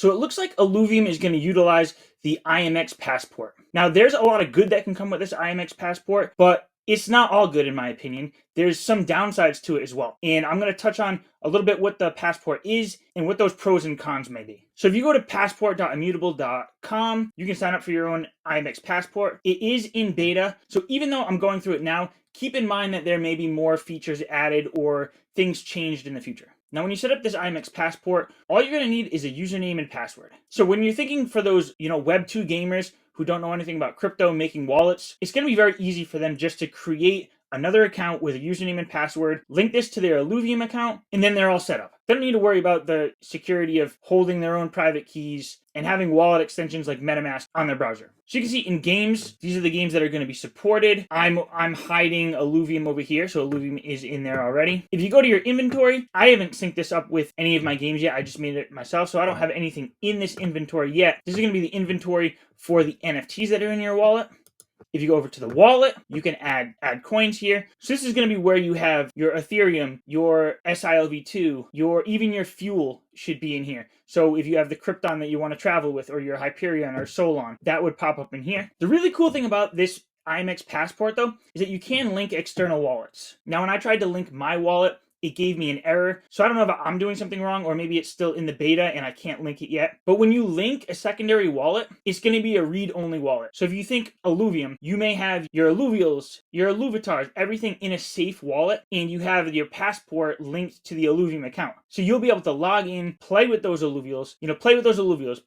So it looks like Illuvium is going to utilize the IMX Passport. Now, there's a lot of good that can come with this IMX Passport, but it's not all good in my opinion. There's some downsides to it as well. And I'm going to touch on a little bit what the passport is and what those pros and cons may be. So if you go to passport.immutable.com, you can sign up for your own IMX Passport. It is in beta. So even though I'm going through it now, keep in mind that there may be more features added or things changed in the future. Now, when you set up this IMX Passport, all you're going to need is a username and password. So when you're thinking for those, Web 2 gamers who don't know anything about crypto making wallets, it's going to be very easy for them just to create another account with a username and password, link this to their Illuvium account, and then they're all set up. They don't need to worry about the security of holding their own private keys and having wallet extensions like MetaMask on their browser. So you can see in games, these are the games that are going to be supported. I'm hiding Illuvium over here, so Illuvium is in there already. If you go to your inventory, I haven't synced this up with any of my games yet. I just made it myself, so I don't have anything in this inventory yet. This is going to be the inventory for the NFTs that are in your wallet. If you go over to the wallet, you can add coins here. So this is going to be where you have your Ethereum, your SILV2, even your fuel should be in here. So if you have the Krypton that you want to travel with, or your Hyperion or Solon, that would pop up in here. The really cool thing about this IMX Passport, though, is that you can link external wallets. Now, when I tried to link my wallet, it gave me an error. So I don't know if I'm doing something wrong or maybe it's still in the beta and I can't link it yet. But when you link a secondary wallet, it's going to be a read-only wallet. So if you think Illuvium, you may have your Illuvials, your Illuvitars, everything in a safe wallet, and you have your passport linked to the Illuvium account. So you'll be able to log in, play with those Illuvials,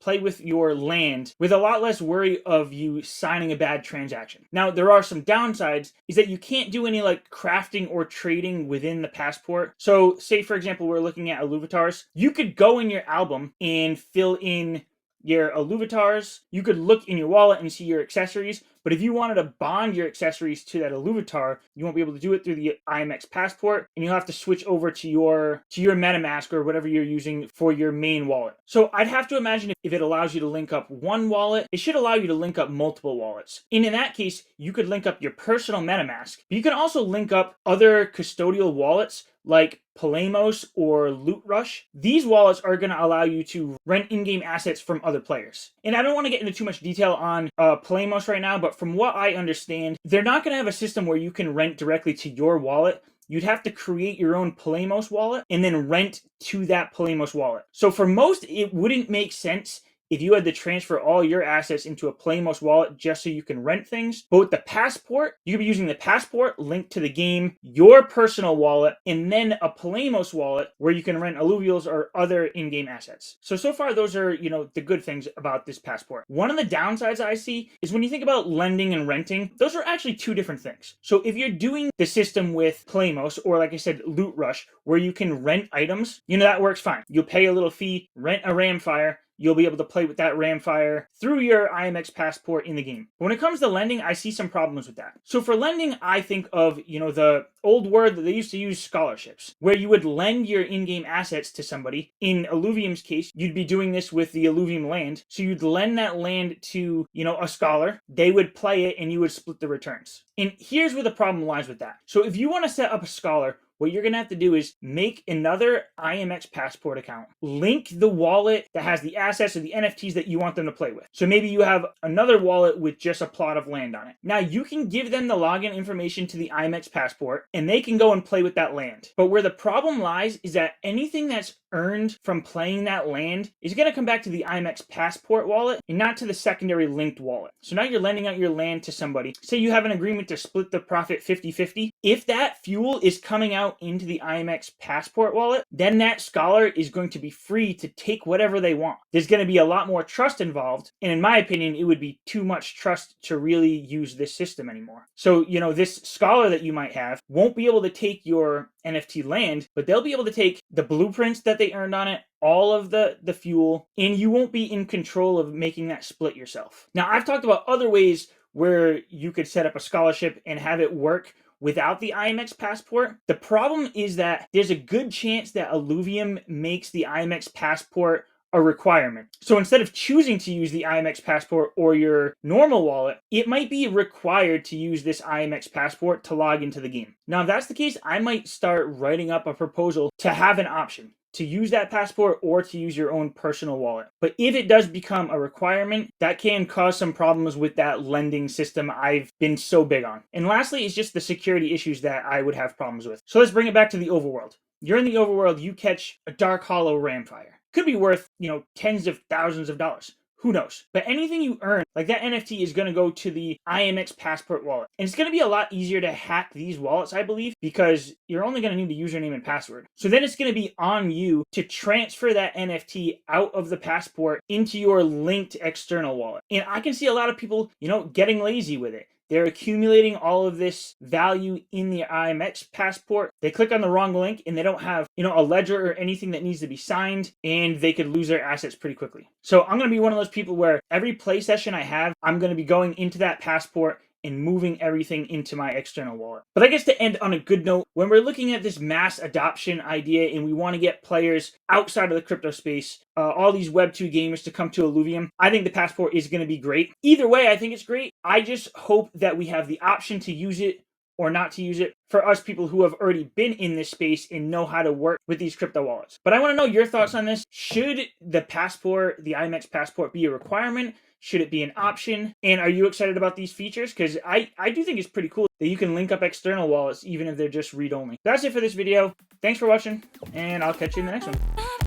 play with your land with a lot less worry of you signing a bad transaction. Now, there are some downsides, is that you can't do any like crafting or trading within the passport. So say, for example, we're looking at Illuvitars. You could go in your album and fill in your Illuvitars. You could look in your wallet and see your accessories. But if you wanted to bond your accessories to that Illuvitar, you won't be able to do it through the IMX Passport, and you'll have to switch over to your MetaMask or whatever you're using for your main wallet. So I'd have to imagine if it allows you to link up one wallet, it should allow you to link up multiple wallets. And in that case, you could link up your personal MetaMask, but you can also link up other custodial wallets like Polemos or Loot Rush. These wallets are going to allow you to rent in-game assets from other players. And I don't want to get into too much detail on Polemos right now, but from what I understand, they're not going to have a system where you can rent directly to your wallet. You'd have to create your own Polemos wallet and then rent to that Polemos wallet. So for most, it wouldn't make sense if you had to transfer all your assets into a Polemos wallet just so you can rent things. But with the passport, you could be using the passport linked to the game, your personal wallet, and then a Polemos wallet where you can rent alluvials or other in-game assets. So far, those are, the good things about this passport. One of the downsides I see is when you think about lending and renting, those are actually two different things. So if you're doing the system with Polemos, or like I said, Loot Rush, where you can rent items, that works fine. You'll pay a little fee, rent a Ramfire, you'll be able to play with that Ramfire through your IMX Passport in the game. But when it comes to lending, I see some problems with that. So for lending, I think of, the old word that they used to use, scholarships, where you would lend your in-game assets to somebody. In Illuvium's case, you'd be doing this with the Illuvium land. So you'd lend that land to, a scholar. They would play it and you would split the returns. And here's where the problem lies with that. So if you want to set up a scholar, what you're going to have to do is make another IMX Passport account, link the wallet that has the assets or the NFTs that you want them to play with. So maybe you have another wallet with just a plot of land on it. Now you can give them the login information to the IMX Passport and they can go and play with that land. But where the problem lies is that anything that's earned from playing that land is going to come back to the IMX Passport wallet and not to the secondary linked wallet. So now you're lending out your land to somebody. Say you have an agreement to split the profit 50-50. If that fuel is coming out into the IMX Passport wallet, then that scholar is going to be free to take whatever they want. There's going to be a lot more trust involved, and in my opinion, it would be too much trust to really use this system anymore. So, this scholar that you might have won't be able to take your NFT land, but they'll be able to take the blueprints that they earned on it, all of the fuel, and you won't be in control of making that split yourself. Now, I've talked about other ways where you could set up a scholarship and have it work without the IMX Passport. The problem is that there's a good chance that Illuvium makes the IMX Passport a requirement. So instead of choosing to use the IMX Passport or your normal wallet, it might be required to use this IMX Passport to log into the game. Now, if that's the case, I might start writing up a proposal to have an option to use that passport or to use your own personal wallet. But if it does become a requirement, that can cause some problems with that lending system I've been so big on. And lastly, it's just the security issues that I would have problems with. So let's bring it back to the overworld. You're in the overworld, you catch a dark hollow ramfire. Could be worth, tens of thousands of dollars. Who knows? But anything you earn, like that NFT, is going to go to the IMX Passport wallet. And it's going to be a lot easier to hack these wallets, I believe, because you're only going to need a username and password. So then it's going to be on you to transfer that NFT out of the passport into your linked external wallet. And I can see a lot of people, getting lazy with it. They're accumulating all of this value in the IMX Passport. They click on the wrong link and they don't have, a ledger or anything that needs to be signed, and they could lose their assets pretty quickly. So I'm going to be one of those people where every play session I have, I'm going to be going into that passport and moving everything into my external wallet. But I guess to end on a good note, when we're looking at this mass adoption idea and we want to get players outside of the crypto space, all these Web2 gamers to come to Illuvium, I think the passport is going to be great. Either way, I think it's great. I just hope that we have the option to use it or not to use it for us people who have already been in this space and know how to work with these crypto wallets. But I want to know your thoughts on this. Should the passport, the IMX Passport, be a requirement? Should it be an option? And are you excited about these features? Because I do think it's pretty cool that you can link up external wallets even if they're just read-only. That's it for this video. Thanks for watching, and I'll catch you in the next one.